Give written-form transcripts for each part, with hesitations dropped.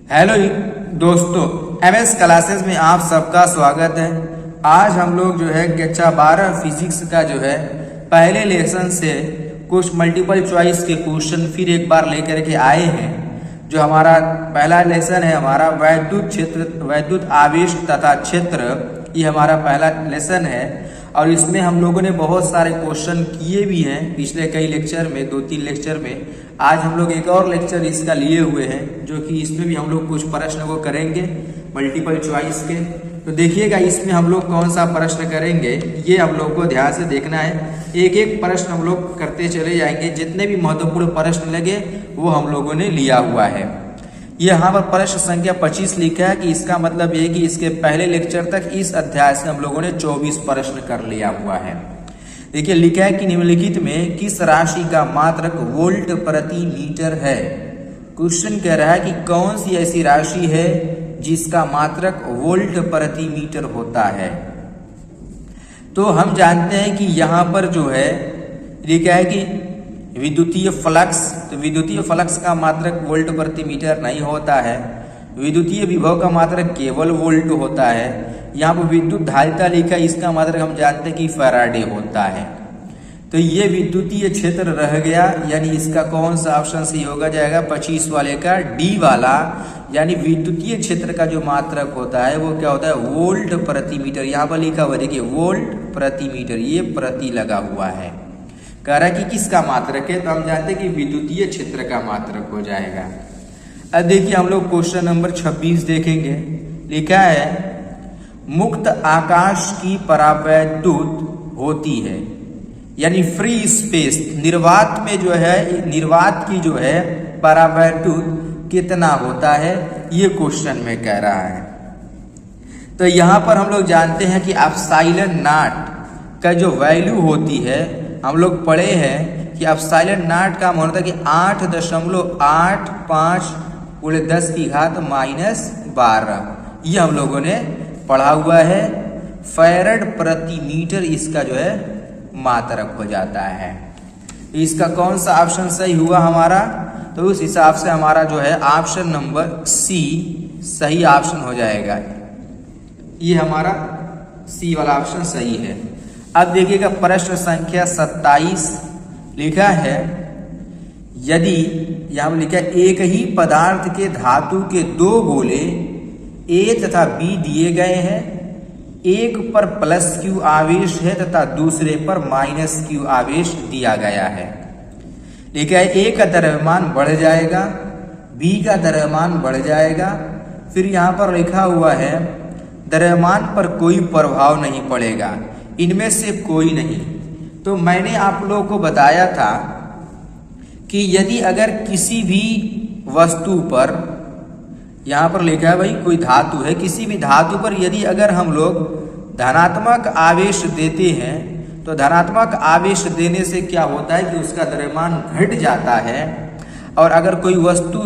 Hello दोस्तों, MS classes में आप सबका स्वागत है। आज हम लोग जो है कक्षा 12 फिजिक्स का जो है पहले लेसन से कुछ मल्टीपल चॉइस के क्वेश्चन फिर एक बार लेकर के आए हैं। जो हमारा पहला लेसन है हमारा वैद्युत क्षेत्र, वैद्युत आवेश तथा क्षेत्र, ये हमारा पहला लेसन है। और इसमें हम लोगों ने बहुत सारे क्वेश्चन किए भी हैं पिछले कई लेक्चर में, 2-3 लेक्चर में। आज हम लोग एक और लेक्चर इसका लिए हुए हैं, जो कि इसमें भी हम लोग कुछ प्रश्न को करेंगे मल्टीपल चॉइस के। तो देखिएगा इसमें हम लोग कौन सा प्रश्न करेंगे, ये हम लोग को ध्यान से देखना है। एक एक प्रश्न हम लोग करते चले जाएंगे, जितने भी महत्वपूर्ण प्रश्न लगे वो हम लोगों ने लिया हुआ है। ये यहाँ पर प्रश्न संख्या 25 लिखा है कि इसका मतलब ये कि इसके पहले लेक्चर तक इस अध्याय से हम लोगों ने 24 प्रश्न कर लिया हुआ है। देखिए लिखा है कि निम्नलिखित में किस राशि का मात्रक वोल्ट प्रति मीटर है। क्वेश्चन कह रहा है कि कौन सी ऐसी राशि है जिसका मात्रक वोल्ट प्रति मीटर होता है। तो हम जानते हैं कि यहाँ पर जो है लिखा है कि विद्युतीय फ्लक्स, तो विद्युतीय फ्लक्स का मात्रक वोल्ट प्रति मीटर नहीं होता है। विद्युतीय विभव का मात्रक केवल वोल्ट होता है। यहाँ पर विद्युत धारिता लिखा है, इसका मात्रक हम जानते हैं कि फैराडे होता है। तो ये विद्युतीय क्षेत्र रह गया, यानी इसका कौन सा ऑप्शन सही होगा जाएगा 25 वाले का डी वाला। यानी विद्युतीय क्षेत्र का जो मात्रक होता है वो क्या होता है, वोल्ट प्रति मीटर। यहाँ पर लिखा हुआ देखिए वोल्ट प्रति मीटर, ये प्रति लगा हुआ है। कह रहा है कि किसका मात्रक है, तो हम जानते हैं कि विद्युतीय क्षेत्र का मात्रक हो जाएगा। अब देखिए हम लोग क्वेश्चन नंबर 26 देखेंगे। लिखा है मुक्त आकाश की परावैद्युत होती है, यानी फ्री स्पेस, निर्वात में जो है, निर्वात की जो है परावैद्युत कितना होता है, ये क्वेश्चन में कह रहा है। तो यहाँ पर हम लोग जानते हैं कि एप्सिलॉन नॉट का जो वैल्यू होती है, हम लोग पढ़े हैं कि एप्सिलॉन नॉट का मान होता है कि 8.85 × 10⁻⁻12। ये हम लोगों ने पढ़ा हुआ है। फैरड प्रति मीटर इसका जो है मात्रक हो जाता है। इसका कौन सा ऑप्शन सही हुआ हमारा, तो उस हिसाब से हमारा जो है ऑप्शन नंबर सी सही ऑप्शन हो जाएगा। ये हमारा सी वाला ऑप्शन सही है। अब देखिएगा प्रश्न संख्या 27 लिखा है, यदि यहाँ लिखा है एक ही पदार्थ के धातु के 2 गोले ए तथा बी दिए गए हैं, एक पर +q आवेश है तथा दूसरे पर -q आवेश दिया गया है। लिखा है ए का द्रव्यमान बढ़ जाएगा, बी का द्रव्यमान बढ़ जाएगा। फिर यहाँ पर लिखा हुआ है द्रव्यमान पर कोई प्रभाव नहीं पड़ेगा, इनमें से कोई नहीं। तो मैंने आप लोगों को बताया था कि यदि अगर किसी भी वस्तु पर, यहाँ पर लिखा है भाई कोई धातु है, किसी भी धातु पर यदि अगर हम लोग धनात्मक आवेश देते हैं, तो धनात्मक आवेश देने से क्या होता है कि उसका द्रव्यमान घट जाता है। और अगर कोई वस्तु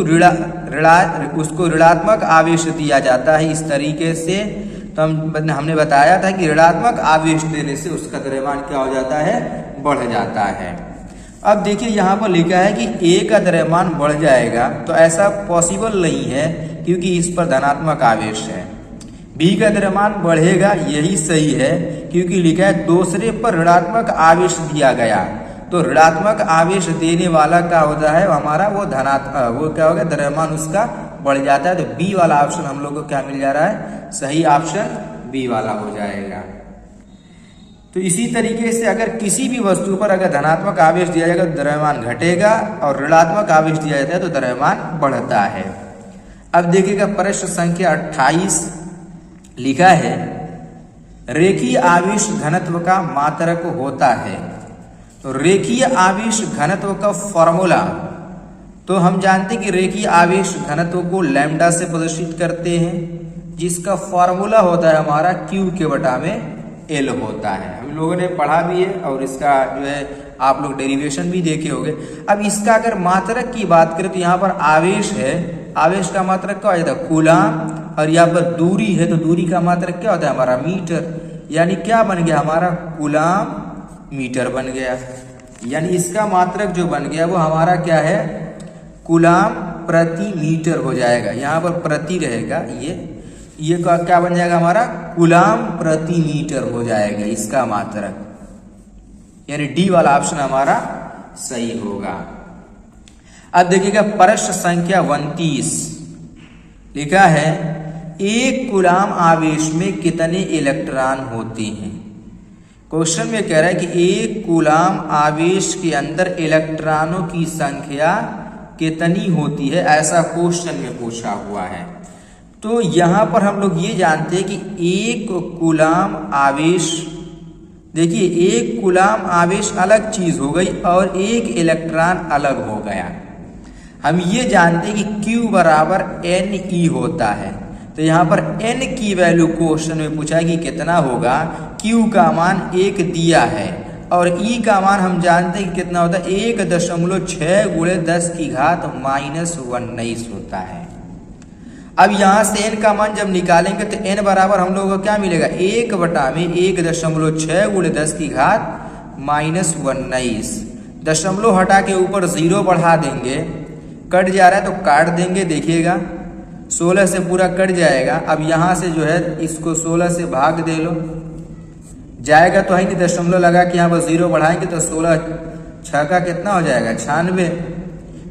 उसको ऋणात्मक आवेश दिया जाता है इस तरीके से, तो हमने बताया था कि ऋणात्मक आवेश देने से उसका द्रव्यमान क्या हो जाता है, बढ़ जाता है। अब देखिए यहाँ पर लिखा है कि ए का द्रव्यमान बढ़ जाएगा, तो ऐसा पॉसिबल नहीं है क्योंकि इस पर धनात्मक आवेश है। बी का द्रव्यमान बढ़ेगा, यही सही है क्योंकि लिखा है दूसरे पर ऋणात्मक आवेश दिया गया। तो ऋणात्मक आवेश देने वाला क्या होता है हमारा, वो वो क्या होगा, द्रव्यमान उसका बढ़ जाता है। तो बी वाला ऑप्शन हम लोग को क्या मिल जा रहा है, सही ऑप्शन बी वाला हो जाएगा। तो इसी तरीके से अगर किसी भी वस्तु पर अगर धनात्मक आवेश दिया जाएगा तो द्रव्यमान घटेगा, और ऋणात्मक आवेश दिया जाता है तो द्रव्यमान बढ़ता है। अब देखिएगा प्रश्न संख्या 28 लिखा है रेखीय आवेश घनत्व का मात्रक होता है। तो रेखीय आवेश घनत्व का फॉर्मूला, तो हम जानते हैं कि रेखीय आवेश घनत्व को लैम्डा से प्रदर्शित करते हैं, जिसका फॉर्मूला होता है हमारा Q के बटा में L होता है। हम लोगों ने पढ़ा भी है और इसका जो है आप लोग डेरिवेशन भी देखे होंगे। अब इसका अगर मात्रक की बात करें तो यहाँ पर आवेश है, आवेश का मात्रक क्या हो जाता है, कूलाम। और यहाँ पर दूरी है, तो दूरी का मात्रक क्या होता है हमारा, मीटर। यानी क्या बन गया हमारा, कूलाम मीटर बन गया। यानी इसका मात्रक जो बन गया वो हमारा क्या है, कूलाम प्रति मीटर हो जाएगा, यहाँ पर प्रति रहेगा, ये क्या बन जाएगा हमारा कूलाम प्रति मीटर हो जाएगा इसका मात्रक, यानी डी वाला ऑप्शन हमारा सही होगा। अब देखिएगा प्रश्न संख्या 29 लिखा है एक कूलाम आवेश में कितने इलेक्ट्रॉन होते हैं। क्वेश्चन में कह रहा है कि एक कूलाम आवेश के अंदर इलेक्ट्रॉनों की संख्या कितनी होती है, ऐसा क्वेश्चन में पूछा हुआ है। तो यहां पर हम लोग ये जानते हैं कि एक कूलाम आवेश, देखिए एक कूलाम आवेश अलग चीज हो गई और एक इलेक्ट्रॉन अलग हो गया। हम ये जानते हैं कि Q बराबर NE होता है, तो यहाँ पर N की वैल्यू क्वेश्चन में पूछा है कि कितना होगा। Q का मान 1 दिया है और E का मान हम जानते हैं कि कितना होता है 1.6 गुणे 10 की घात -19 होता है। अब यहाँ से N का मान जब निकालेंगे तो N बराबर हम लोगों को क्या मिलेगा 1/1.6 गुणे 10 की घात -19। दशमलव हटा के ऊपर 0 बढ़ा देंगे, कट जा रहा है तो काट देंगे, देखिएगा 16 से पूरा कट जाएगा। अब यहाँ से जो है इसको 16 से भाग दे लो, जाएगा तो है नहीं, दशमलव लगा के यहाँ पर 0 बढ़ाएंगे तो 16 6 का कितना हो जाएगा 96।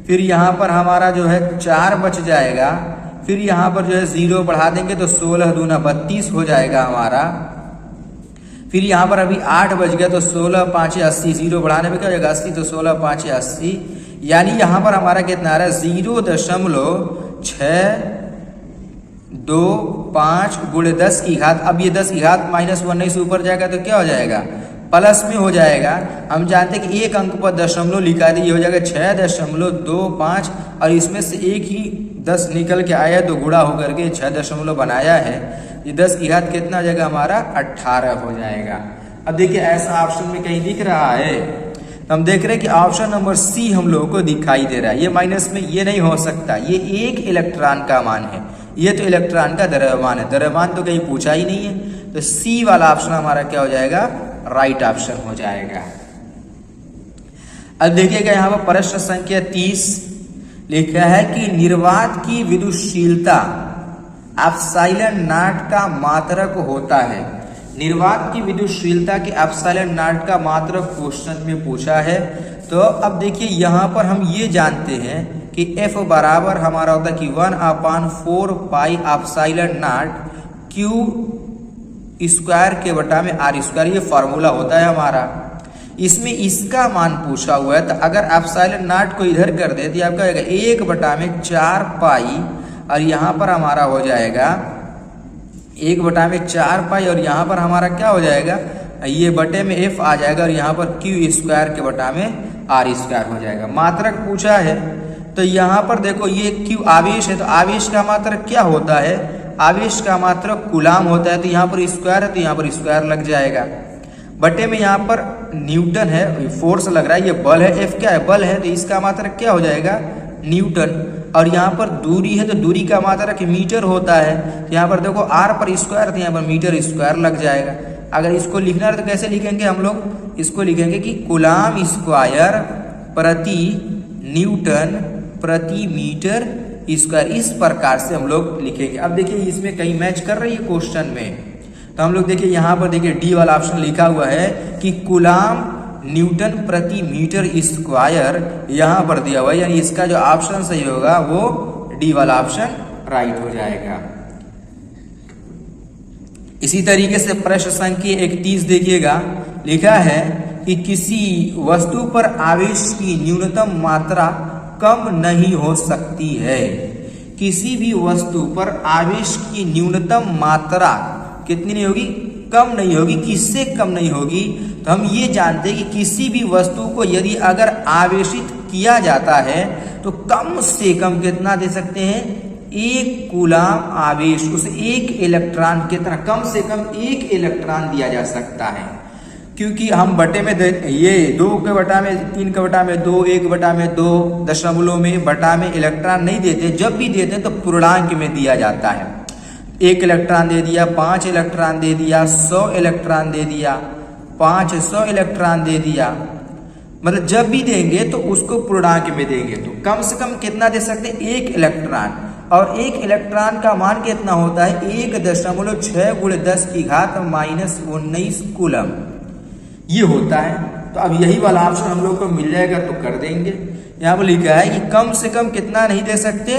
फिर यहाँ पर हमारा जो है 4 बच जाएगा, फिर यहाँ पर जो है 0 बढ़ा देंगे तो 16 दूना 32 हो जाएगा हमारा। फिर यहाँ पर अभी 8 बच गया तो 16 5 80, 0 बढ़ाने में क्या हो जाएगा 80, तो 16 5 80, यानी यहाँ पर हमारा कितना आ रहा है 0.625 गुणे 10 की घात। अब ये 10 की घात -19 ऊपर जाएगा तो क्या हो जाएगा प्लस में हो जाएगा। हम जानते हैं कि एक अंक पर दशमलव लिखा दिए, ये हो जाएगा 6.25 और इसमें से एक ही 10 निकल के आया तो गुणा होकर के 6 दशमलव बनाया है। ये 10 की घात कितना हो जाएगा हमारा 18 हो जाएगा। अब देखिए ऐसा ऑप्शन में कहीं दिख रहा है, हम देख रहे हैं कि ऑप्शन नंबर सी हम लोगों को दिखाई दे रहा है। ये माइनस में ये नहीं हो सकता, ये एक इलेक्ट्रॉन का मान है, ये तो इलेक्ट्रॉन का द्रव्यमान है, द्रव्यमान तो कहीं पूछा ही नहीं है। तो सी वाला ऑप्शन हमारा क्या हो जाएगा राइट ऑप्शन हो जाएगा। अब देखिएगा यहाँ पर प्रश्न संख्या 30 लिखा है कि निर्वात की विद्युतशीलता एप्सिलॉन नॉट का मात्रक होता है। निर्वात की विद्युतशीलता के एप्सिलॉन नॉट का मात्रक क्वेश्चन में पूछा है। तो अब देखिए यहाँ पर हम ये जानते हैं कि F बराबर हमारा होता है कि 1/4 pi epsilon not Q square के बटा में R स्क्वायर, ये फॉर्मूला होता है हमारा। इसमें इसका मान पूछा हुआ है, तो अगर एप्सिलॉन नॉट को इधर कर दे तो आपका 1/4 पाई और यहाँ पर हमारा हो जाएगा 1/4 पाई और यहाँ पर हमारा क्या हो जाएगा ये बटे में F आ जाएगा और यहाँ पर Q स्क्वायर के बटा में R स्क्वायर हो जाएगा। मात्रक पूछा है तो यहाँ पर देखो ये Q आवेश है, तो आवेश का मात्रक क्या होता है, आवेश का मात्रक कूलाम होता है, तो यहाँ पर स्क्वायर है तो यहाँ पर स्क्वायर लग जाएगा। बटे में यहाँ पर न्यूटन है, फोर्स लग रहा है, ये बल है, F क्या है बल है, तो इसका मात्रक क्या हो जाएगा न्यूटन। और यहाँ पर दूरी है तो दूरी का मात्रक मीटर होता है, तो यहाँ पर देखो R पर स्क्वायर, तो यहाँ पर मीटर स्क्वायर लग जाएगा। अगर इसको लिखना है तो कैसे लिखेंगे हम लोग, इसको लिखेंगे कि कूलाम स्क्वायर प्रति न्यूटन प्रति मीटर स्क्वायर, इस प्रकार से हम लोग लिखेंगे। अब देखिए इसमें कहीं मैच कर रही है क्वेश्चन में, तो हम लोग देखिए यहाँ पर देखिए डी वाला ऑप्शन लिखा हुआ है कि कूलाम न्यूटन प्रति मीटर स्क्वायर यहाँ पर दिया हुआ है, यानी इसका जो ऑप्शन सही होगा वो डी वाला ऑप्शन राइट हो जाएगा। इसी तरीके से प्रश्न संख्या 31 देखिएगा, लिखा है कि किसी वस्तु पर आवेश की न्यूनतम मात्रा कम नहीं हो सकती है। किसी भी वस्तु पर आवेश की न्यूनतम मात्रा कितनी नहीं होगी, कम नहीं होगी। किससे कम नहीं होगी, तो हम ये जानते हैं कि किसी भी वस्तु को यदि अगर आवेशित किया जाता है तो कम से कम कितना दे सकते हैं, 1 कूलाम आवेश, उसे 1 इलेक्ट्रॉन कितना, कम से कम 1 इलेक्ट्रॉन दिया जा सकता है। क्योंकि हम बटे में ये 2 के बटा में 3 के बटा में 2, 1 बटा में 2 दशमलव में बटा में इलेक्ट्रॉन नहीं देते, जब भी देते हैं तो पूर्णांक में दिया जाता है। 1 इलेक्ट्रॉन दे दिया, 5 इलेक्ट्रॉन दे दिया, 100 इलेक्ट्रॉन दे दिया, 500 इलेक्ट्रॉन दे दिया, मतलब जब भी देंगे तो उसको पूर्णांक में देंगे, तो कम से कम कितना दे सकते हैं, 1 इलेक्ट्रॉन। और 1 इलेक्ट्रॉन का मान कितना होता है, 1.6 × 10⁻⁻19 कूलम ये होता है। तो अब यही वाला ऑप्शन हम लोग को मिल जाएगा तो कर देंगे। यहाँ पर लिखा है कि कम से कम कितना नहीं दे सकते,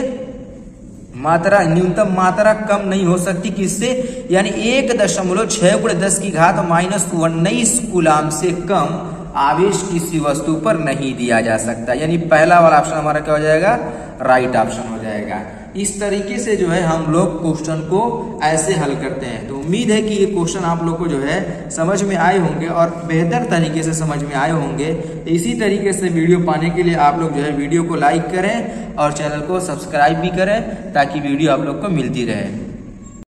मात्रा, न्यूनतम मात्रा कम नहीं हो सकती किससे, यानी 1.6 × 10⁻19 कूलम से कम आवेश किसी वस्तु पर नहीं दिया जा सकता। यानी पहला वाला ऑप्शन हमारा क्या हो जाएगा, राइट ऑप्शन हो जाएगा। इस तरीके से जो है हम लोग क्वेश्चन को ऐसे हल करते हैं। तो उम्मीद है कि ये क्वेश्चन आप लोग को जो है समझ में आए होंगे और बेहतर तरीके से समझ में आए होंगे। तो इसी तरीके से वीडियो पाने के लिए आप लोग जो है वीडियो को लाइक करें और चैनल को सब्सक्राइब भी करें ताकि वीडियो आप लोग को मिलती रहे।